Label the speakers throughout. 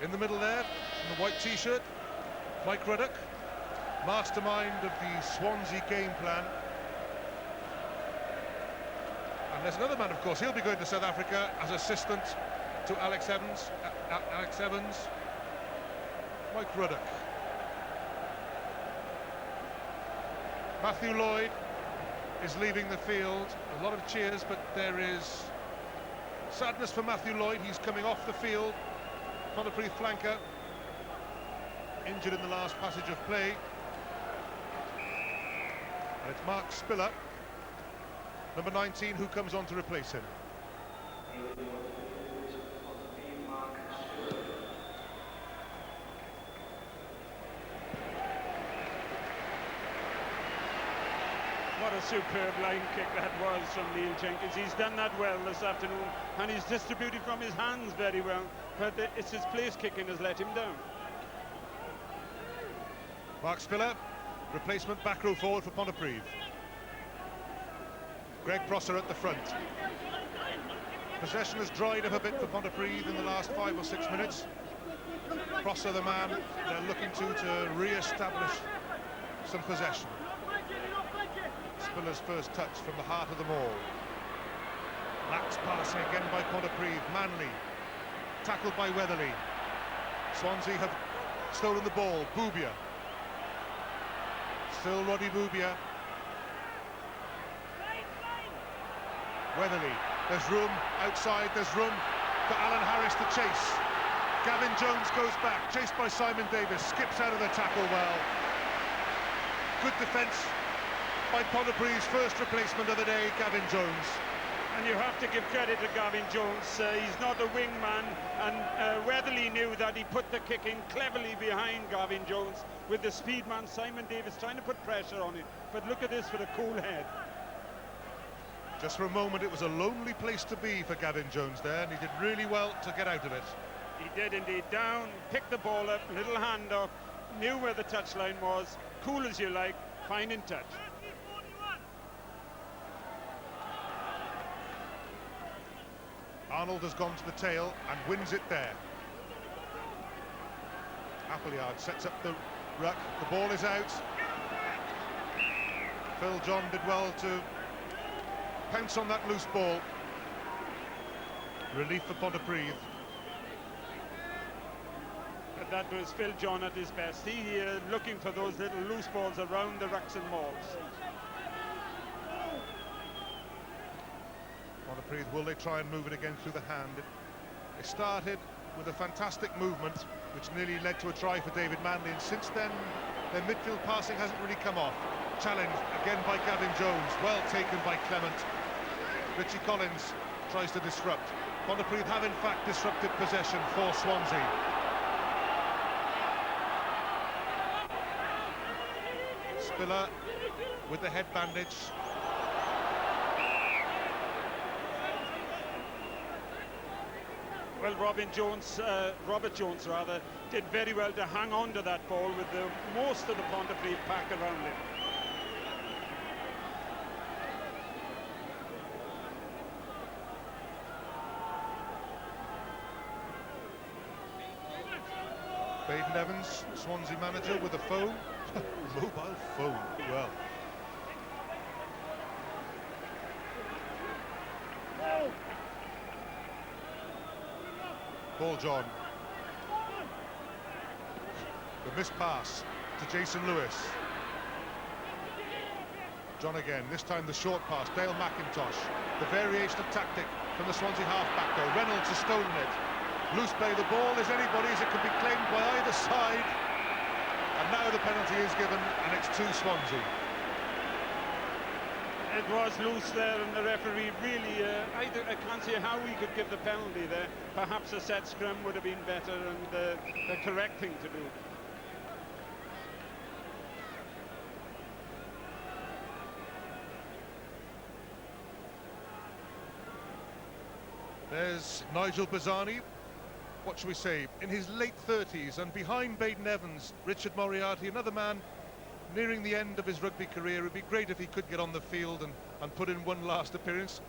Speaker 1: In the middle there, in the white t-shirt, Mike Ruddock, mastermind of the Swansea game plan. And there's another man, of course, he'll be going to South Africa as assistant to Alex Evans. Mike Ruddock. Matthew Lloyd is leaving the field. A lot of cheers, but there is sadness for Matthew Lloyd. He's coming off the field. Pontypridd flanker, injured in the last passage of play. And it's Mark Spiller, number 19, who comes on to replace him.
Speaker 2: What a superb line kick that was from Neil Jenkins. He's done that well this afternoon, and he's distributed from his hands very well, but it's his place kicking has let him down.
Speaker 1: Mark Spiller, replacement back row forward for Pontypridd. Greg Prosser at the front. Possession has dried up a bit for Pontypridd in the last 5 or 6 minutes. Prosser, the man they're looking to re-establish some possession. Spiller's first touch from the heart of the maul. Lax passing again by Pontypridd. Manley, tackled by Weatherly. Swansea have stolen the ball. Boubia. Still Roddy Boubia. Weatherly, there's room outside, there's room for Alan Harris to chase. Gavin Jones goes back, chased by Simon Davis, skips out of the tackle well. Good defence by Pontypridd's first replacement of the day, Gavin Jones.
Speaker 2: And you have to give credit to Gavin Jones. He's not a wingman, and Weatherly knew that. He put the kick in cleverly behind Gavin Jones with the speed man Simon Davis trying to put pressure on it. But look at this with a cool head.
Speaker 1: Just for a moment it was a lonely place to be for Gavin Jones there, and he did really well to get out of it.
Speaker 2: He did indeed. Down, picked the ball up, little hand off, knew where the touchline was, cool as you like, fine in touch.
Speaker 1: Arnold has gone to the tail and wins it there. Appleyard sets up the ruck, the ball is out. Phil John did well to pounce on that loose ball. Relief for Pontypridd.
Speaker 2: But that was Phil John at his best. He looking for those little loose balls around the rucks and mauls.
Speaker 1: Pontypridd, will they try and move it again through the hand? They started with a fantastic movement which nearly led to a try for David Manley, and since then their midfield passing hasn't really come off. Challenged again by Gavin Jones, well taken by Clement. Richie Collins tries to disrupt. Pontypridd have in fact disrupted possession for Swansea. Spiller with the head bandage.
Speaker 2: Well, Robert Jones did very well to hang on to that ball with most of the Pontypridd pack around him.
Speaker 1: Baden Evans, Swansea manager, with a phone. Mobile phone, well. Paul John. The missed pass to Jason Lewis. John again, this time the short pass, Dale McIntosh. The variation of tactic from the Swansea half-back though. Reynolds has stolen it. Loose play, the ball is anybody's, it can be claimed by either side. And now the penalty is given, and it's to Swansea.
Speaker 2: It was loose there, and the referee really, I can't see how he could give the penalty there. Perhaps a set scrum would have been better and the correct thing to do.
Speaker 1: There's Nigel Bazzani, what shall we say, in his late 30s, and behind Baden Evans, Richard Moriarty, another man nearing the end of his rugby career. It would be great if he could get on the field and put in one last appearance.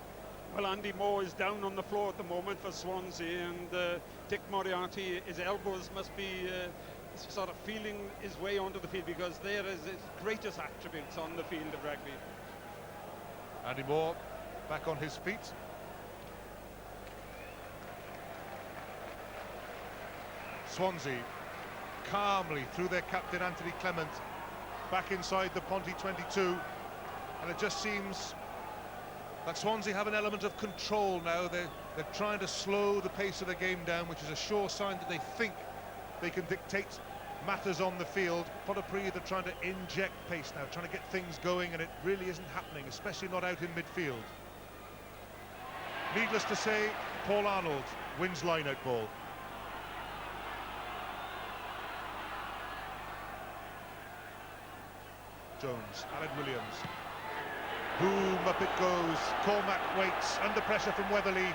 Speaker 2: Well, Andy Moore is down on the floor at the moment for Swansea, and Dick Moriarty, his elbows must be sort of feeling his way onto the field, because there is his greatest attributes on the field of rugby.
Speaker 1: Andy Moore back on his feet. Swansea calmly through their captain Anthony Clement back inside the Ponty 22, and it just seems like Swansea have an element of control now. They're trying to slow the pace of the game down, which is a sure sign that they think they can dictate matters on the field. Pontypridd are trying to inject pace now, trying to get things going, and it really isn't happening, especially not out in midfield. Needless to say, Paul Arnold wins line-out ball. Jones, Alan Williams. Boom, up it goes. Cormac waits, under pressure from Weatherly.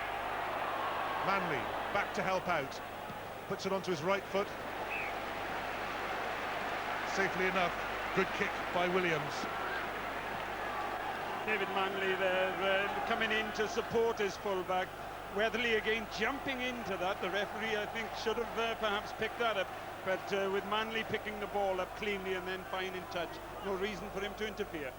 Speaker 1: Manley, back to help out. Puts it onto his right foot. Safely enough. Good kick by Williams.
Speaker 2: David Manley there, coming in to support his fullback. Weatherly again jumping into that. The referee, I think, should have perhaps picked that up. But with Manley picking the ball up cleanly and then finding touch, no reason for him to interfere.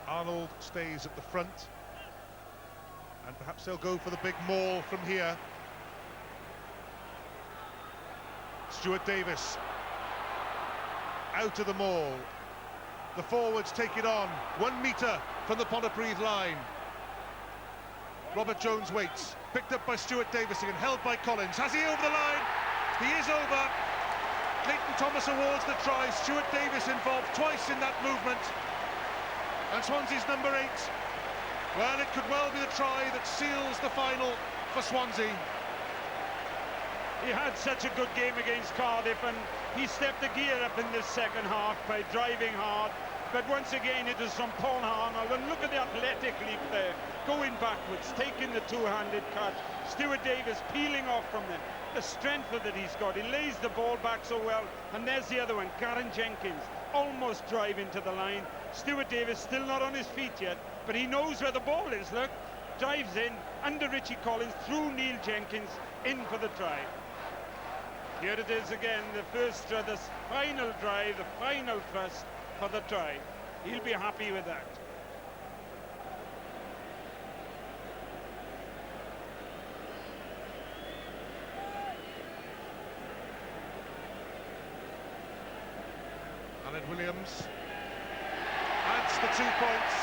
Speaker 1: Arnold stays at the front, and perhaps they'll go for the big maul from here. Stuart Davis out of the maul. The forwards take it on, 1 metre from the Pontypridd line. Robert Jones waits, picked up by Stuart Davis again, held by Collins. Has he over the line? He is over. Clayton Thomas awards the try. Stuart Davis involved twice in that movement. And Swansea's number 8. Well, it could well be the try that seals the final for Swansea.
Speaker 2: He had such a good game against Cardiff, and he stepped the gear up in this second half by driving hard. But once again, it was from Paul Arnold, and look at the athletic leap there, going backwards, taking the two-handed cut. Stuart Davis peeling off from the strength that he's got. He lays the ball back so well, and there's the other one, Garen Jenkins, almost driving to the line. Stuart Davis still not on his feet yet, but he knows where the ball is, look. Drives in, under Richie Collins, through Neil Jenkins, in for the try. Here it is again, the final drive, the final thrust for the try. He'll be happy with that.
Speaker 1: Alan Williams adds the 2 points.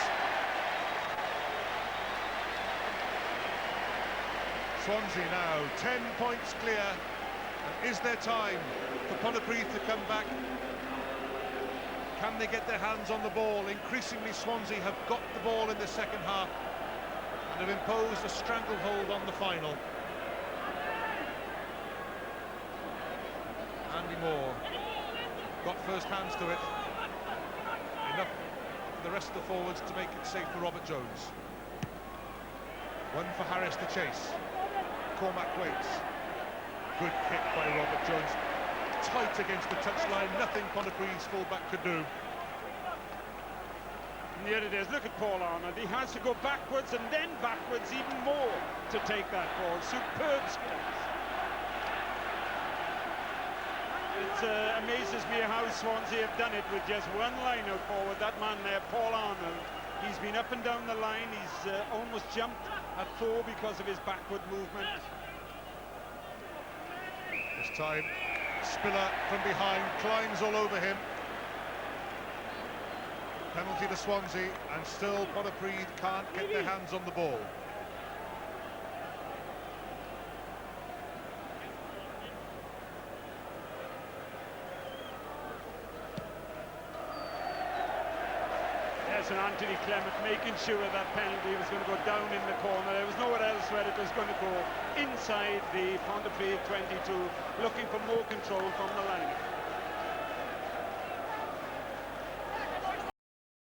Speaker 1: Swansea now 10 points clear. And is there time for Pontypridd to come back? Can they get their hands on the ball? Increasingly, Swansea have got the ball in the second half and have imposed a stranglehold on the final. Andy Moore got first hands to it. Enough for the rest of the forwards to make it safe for Robert Jones. One for Harris to chase. Cormac waits. Good kick by Robert Jones. Tight against the touchline. Nothing Pontypridd's fullback could do.
Speaker 2: And here it is. Look at Paul Arnold. He has to go backwards and then backwards even more to take that ball. Superb skills. It amazes me how Swansea have done it with just one line out forward. That man there, Paul Arnold, he's been up and down the line. He's almost jumped at 4 because of his backward movement.
Speaker 1: This time, Spiller from behind climbs all over him. Penalty to Swansea, and still Pontypridd can't get their hands on the ball.
Speaker 2: Yes, and Anthony Clement making sure that penalty was going to go down in the corner. There was nowhere else where it was going to go. Inside the Pontypridd 22, looking for more control from the line.